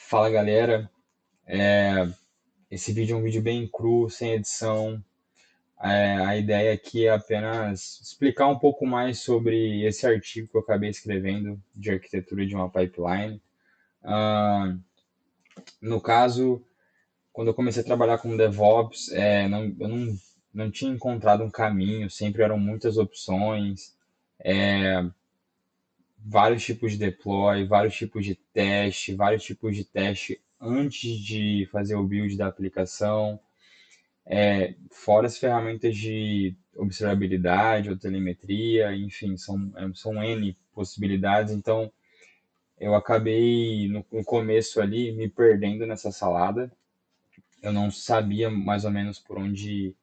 Fala galera, esse vídeo é um vídeo bem cru, sem edição. A ideia aqui é apenas explicar um pouco mais sobre esse artigo que eu acabei escrevendo de arquitetura de uma pipeline. Ah, no caso, quando eu comecei a trabalhar com DevOps, eu não tinha encontrado um caminho, sempre eram muitas opções, vários tipos de deploy, vários tipos de teste antes de fazer o build da aplicação. Fora as ferramentas de observabilidade ou telemetria, enfim, são N possibilidades. Então, eu acabei no começo ali me perdendo nessa salada. Eu não sabia mais ou menos por onde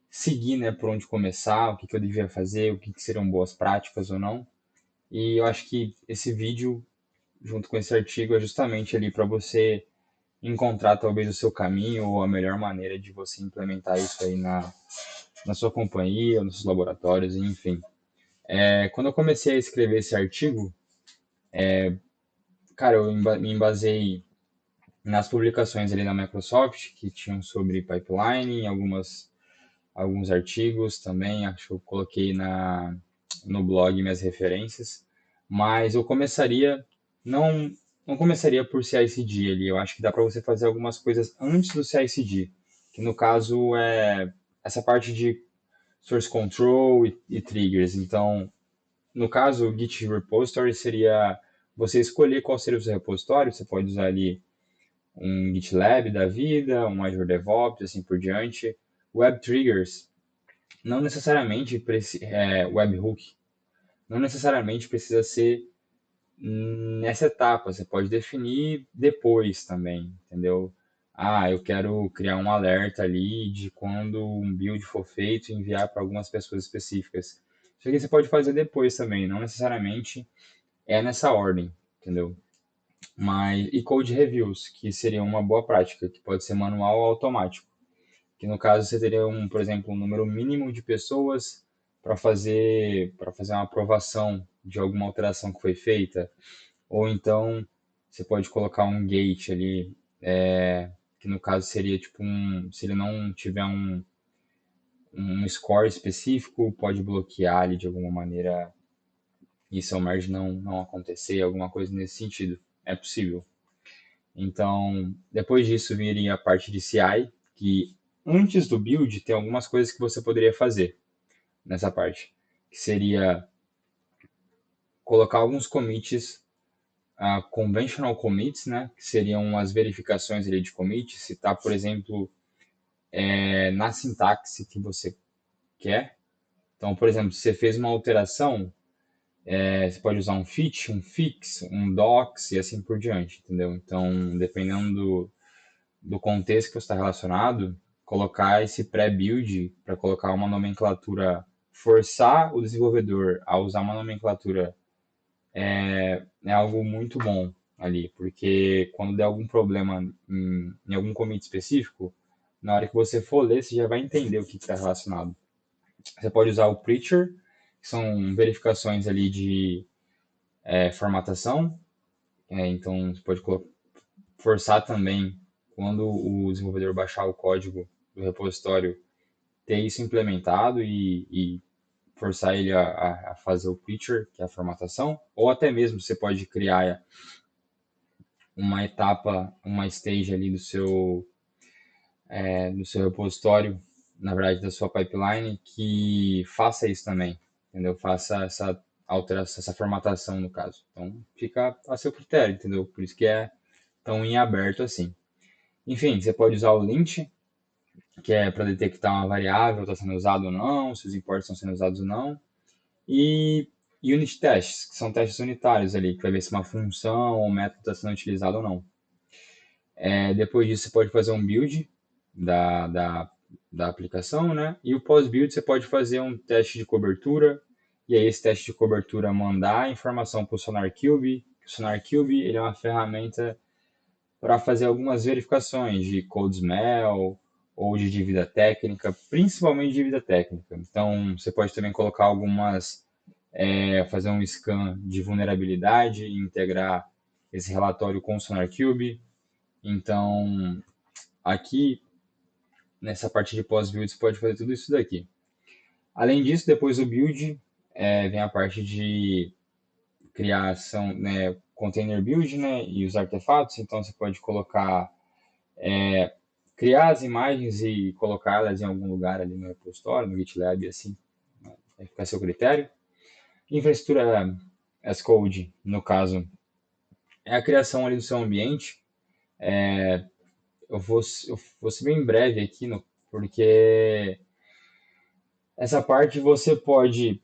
seguir, né, por onde começar, o que que eu devia fazer, o que que seriam boas práticas ou não. E eu acho que esse vídeo, junto com esse artigo, é justamente ali para você encontrar talvez o seu caminho ou a melhor maneira de você implementar isso aí na sua companhia, nos seus laboratórios, enfim. Quando eu comecei a escrever esse artigo, cara, me embasei nas publicações ali da Microsoft que tinham sobre pipeline, alguns artigos também, acho que eu coloquei no blog minhas referências, mas eu começaria, não, não começaria por CI/CD ali, eu acho que dá para você fazer algumas coisas antes do CI/CD, que no caso é essa parte de source control e triggers. Então, no caso, o Git repository seria você escolher qual seria o seu repositório. Você pode usar ali um GitLab da vida, um Azure DevOps, assim por diante. Web triggers, não necessariamente webhook, não necessariamente precisa ser nessa etapa. Você pode definir depois também, entendeu? Ah, eu quero criar um alerta ali de quando um build for feito e enviar para algumas pessoas específicas. Isso aqui você pode fazer depois também, não necessariamente é nessa ordem, entendeu? E code reviews, que seria uma boa prática, que pode ser manual ou automático. Que no caso você teria por exemplo, um número mínimo de pessoas para fazer uma aprovação de alguma alteração que foi feita, ou então você pode colocar um gate ali, que no caso seria tipo se ele não tiver um score específico, pode bloquear ali de alguma maneira e seu merge não acontecer, alguma coisa nesse sentido. É possível. Então, depois disso viria a parte de CI, que antes do build tem algumas coisas que você poderia fazer nessa parte, que seria colocar alguns commits, conventional commits, né, que seriam as verificações ali de commit, se está, por exemplo, na sintaxe que você quer. Então, por exemplo, se você fez uma alteração, você pode usar um fit, um fix, um docs e assim por diante, entendeu? Então, dependendo do contexto que você está relacionado, colocar esse pré-build para colocar uma nomenclatura, forçar o desenvolvedor a usar uma nomenclatura é algo muito bom ali, porque quando der algum problema em algum commit específico, na hora que você for ler, você já vai entender o que está relacionado. Você pode usar o Preacher, que são verificações ali de formatação. Então, você pode forçar também, quando o desenvolvedor baixar o código do repositório, ter isso implementado e forçar ele a fazer o Preacher, que é a formatação. Ou até mesmo você pode criar uma etapa, uma stage ali do seu repositório, na verdade, da sua pipeline, que faça isso também, entendeu? Faça essa alteração, essa formatação, no caso. Então, fica a seu critério, entendeu? Por isso que é tão em aberto assim. Enfim, você pode usar o lint, que é para detectar uma variável está sendo usada ou não, se os imports estão sendo usados ou não. E unit tests, que são testes unitários ali, que vai ver se uma função ou um método está sendo utilizado ou não. Depois disso, você pode fazer um build da aplicação, né? E o pós-build você pode fazer um teste de cobertura, e aí esse teste de cobertura mandar a informação para o SonarQube. O SonarQube ele é uma ferramenta para fazer algumas verificações de code smell ou de dívida técnica, principalmente de dívida técnica. Então, você pode também colocar fazer um scan de vulnerabilidade e integrar esse relatório com o SonarQube. Então, aqui, nessa parte de pós-build, você pode fazer tudo isso daqui. Além disso, depois do build, vem a parte de criação, né, container build, né, e os artefatos. Então, você pode colocar, criar as imagens e colocá-las em algum lugar ali no repositório, no GitLab, assim, vai ficar a seu critério. Infraestrutura as code, no caso, é a criação ali do seu ambiente. Eu vou ser bem breve aqui, porque essa parte você pode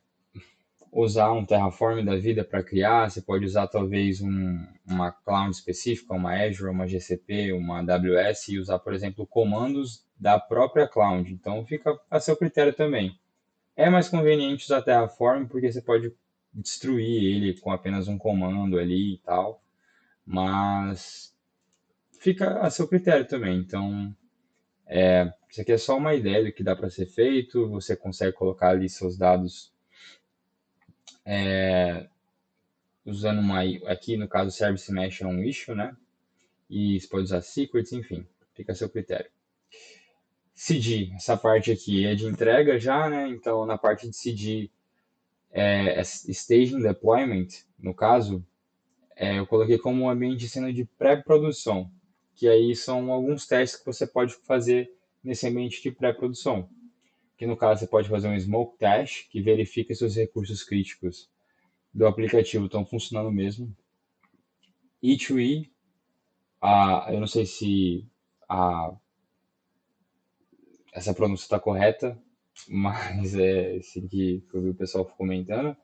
usar um Terraform da vida para criar, você pode usar talvez uma cloud específica, uma Azure, uma GCP, uma AWS e usar, por exemplo, comandos da própria cloud. Então fica a seu critério também. É mais conveniente usar Terraform porque você pode destruir ele com apenas um comando ali e tal, mas fica a seu critério também. Então, isso aqui é só uma ideia do que dá para ser feito. Você consegue colocar ali seus dados usando aqui no caso, Service Mesh é um issue, né? E você pode usar secrets, enfim, fica a seu critério. CD, essa parte aqui é de entrega já, né? Então, na parte de CD, Staging Deployment, no caso, eu coloquei como um ambiente de cena de pré-produção, que aí são alguns testes que você pode fazer nesse ambiente de pré-produção. Que no caso você pode fazer um smoke test, que verifica se os recursos críticos do aplicativo estão funcionando mesmo. E2E, eu não sei se a, essa pronúncia está correta, mas é assim que eu vi o pessoal comentando.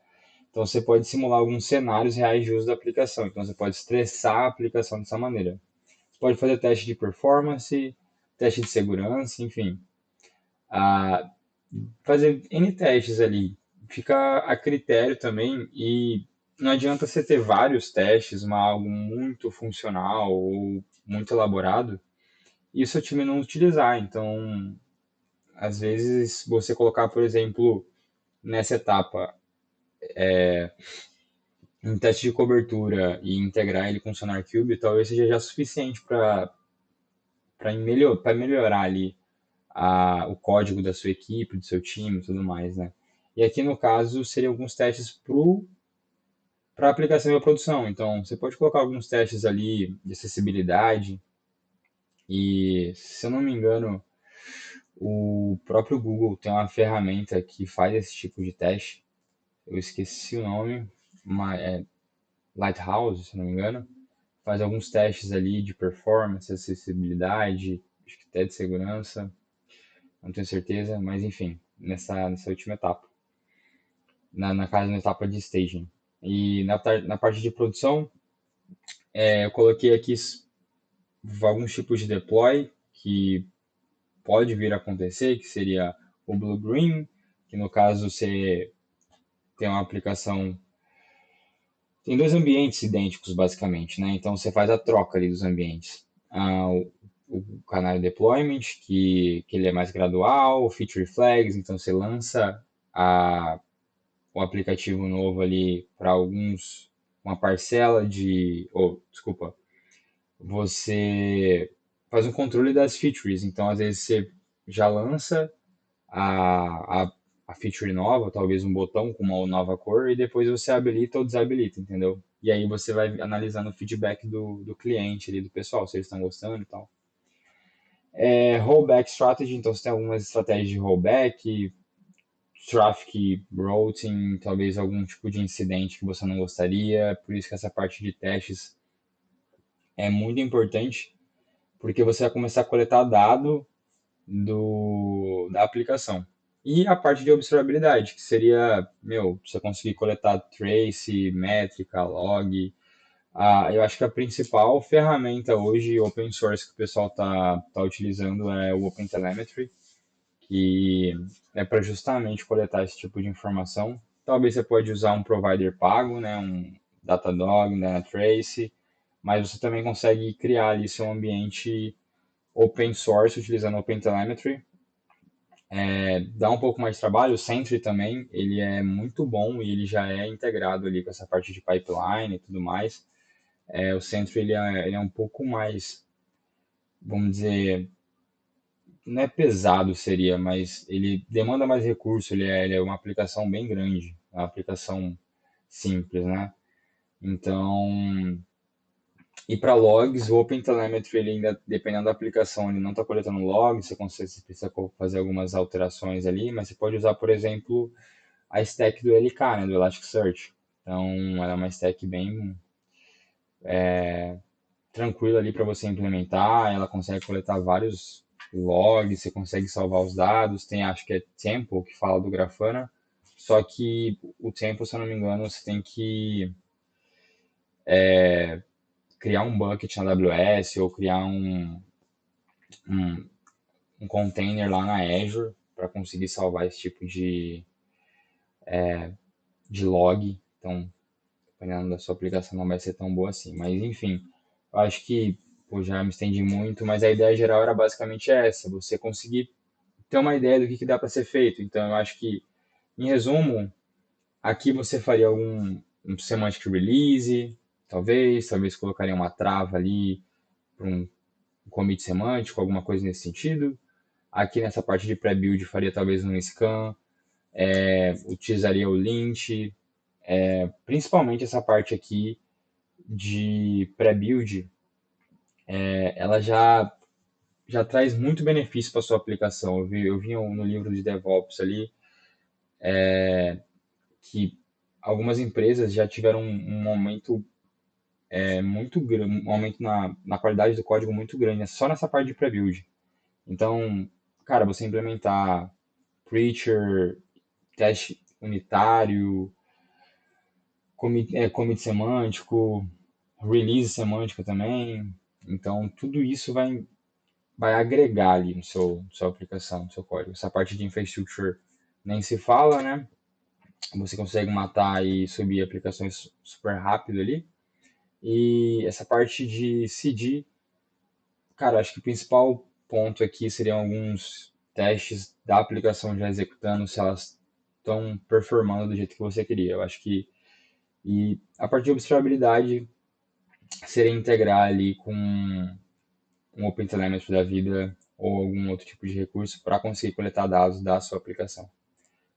Então você pode simular alguns cenários reais de uso da aplicação. Então você pode estressar a aplicação dessa maneira. Você pode fazer teste de performance, teste de segurança, enfim. Ah, fazer N testes ali. Fica a critério também e não adianta você ter vários testes, mas algo muito funcional ou muito elaborado, e o seu time não utilizar. Então, às vezes, você colocar, por exemplo, nessa etapa, um teste de cobertura e integrar ele com o SonarQube, talvez seja já suficiente para melhorar ali o código da sua equipe, do seu time e tudo mais, né? E aqui no caso seriam alguns testes para aplicação e produção. Então você pode colocar alguns testes ali de acessibilidade e, se eu não me engano, o próprio Google tem uma ferramenta que faz esse tipo de teste. Eu esqueci o nome, mas é Lighthouse, se não me engano. Faz alguns testes ali de performance, acessibilidade, acho que até de segurança, não tenho certeza, mas enfim, nessa última etapa, na etapa de staging. E na parte de produção, eu coloquei aqui alguns tipos de deploy que pode vir a acontecer, que seria o blue-green, que no caso você tem uma aplicação, tem dois ambientes idênticos basicamente, né? Então você faz a troca ali dos ambientes. O canal deployment, que ele é mais gradual, feature flags, então você lança o aplicativo novo ali para uma parcela desculpa, você faz um controle das features, então às vezes você já lança a, a, a feature nova, talvez um botão com uma nova cor, e depois você habilita ou desabilita, entendeu? E aí você vai analisando o feedback do cliente ali, do pessoal, se eles estão gostando e tal. Rollback strategy, então você tem algumas estratégias de rollback, traffic routing, talvez algum tipo de incidente que você não gostaria, por isso que essa parte de testes é muito importante, porque você vai começar a coletar dado da aplicação. E a parte de observabilidade, que seria, você conseguir coletar trace, métrica, log. Eu acho que a principal ferramenta hoje open source que o pessoal tá utilizando é o OpenTelemetry, que é para justamente coletar esse tipo de informação. Talvez você pode usar um provider pago, né, um Datadog, Dynatrace, mas você também consegue criar ali seu ambiente open source utilizando OpenTelemetry. Dá um pouco mais de trabalho, o Sentry também, ele é muito bom e ele já é integrado ali com essa parte de pipeline e tudo mais. O Sentry ele é um pouco mais vamos dizer, não é pesado seria, mas ele demanda mais recurso, ele é uma aplicação bem grande, é uma aplicação simples, né? Então, e para logs, o OpenTelemetry, ele ainda, dependendo da aplicação, ele não está coletando logs, você precisa fazer algumas alterações ali, mas você pode usar, por exemplo, a stack do LK, né, do Elasticsearch. Então, ela é uma stack bem tranquila ali para você implementar, ela consegue coletar vários logs, você consegue salvar os dados, tem acho que é Tempo que fala do Grafana, só que o Tempo, se eu não me engano, você tem que criar um bucket na AWS ou criar um, um container lá na Azure para conseguir salvar esse tipo de log. Então, dependendo da sua aplicação, não vai ser tão boa assim. Mas, enfim, eu acho que pô, já me estendi muito, mas a ideia geral era basicamente essa: você conseguir ter uma ideia do que dá para ser feito. Então, eu acho que, em resumo, aqui você faria um semantic release, talvez colocaria uma trava ali para um commit semântico, alguma coisa nesse sentido. Aqui nessa parte de pré-build faria talvez um scan, utilizaria o lint, principalmente essa parte aqui de pré-build, ela já traz muito benefício para sua aplicação. Eu vi no livro de DevOps ali que algumas empresas já tiveram um aumento muito grande, um aumento na qualidade do código muito grande, né, só nessa parte de pré-build. Então, cara, você implementar Preacher, teste unitário, commit semântico, release semântico também. Então, tudo isso vai agregar ali no sua aplicação, no seu código. Essa parte de infrastructure nem se fala, né? Você consegue matar e subir aplicações super rápido ali. E essa parte de CD, cara, acho que o principal ponto aqui seriam alguns testes da aplicação já executando, se elas estão performando do jeito que você queria. Eu acho que e a parte de observabilidade seria integrar ali com um OpenTelemetry da vida ou algum outro tipo de recurso para conseguir coletar dados da sua aplicação.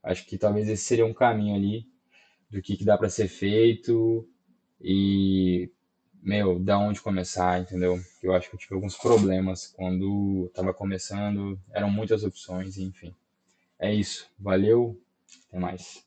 Acho que talvez esse seria um caminho ali do que dá para ser feito e, meu, da onde começar, entendeu? Eu acho que eu tive alguns problemas quando estava começando, eram muitas opções, enfim. É isso. Valeu, até mais.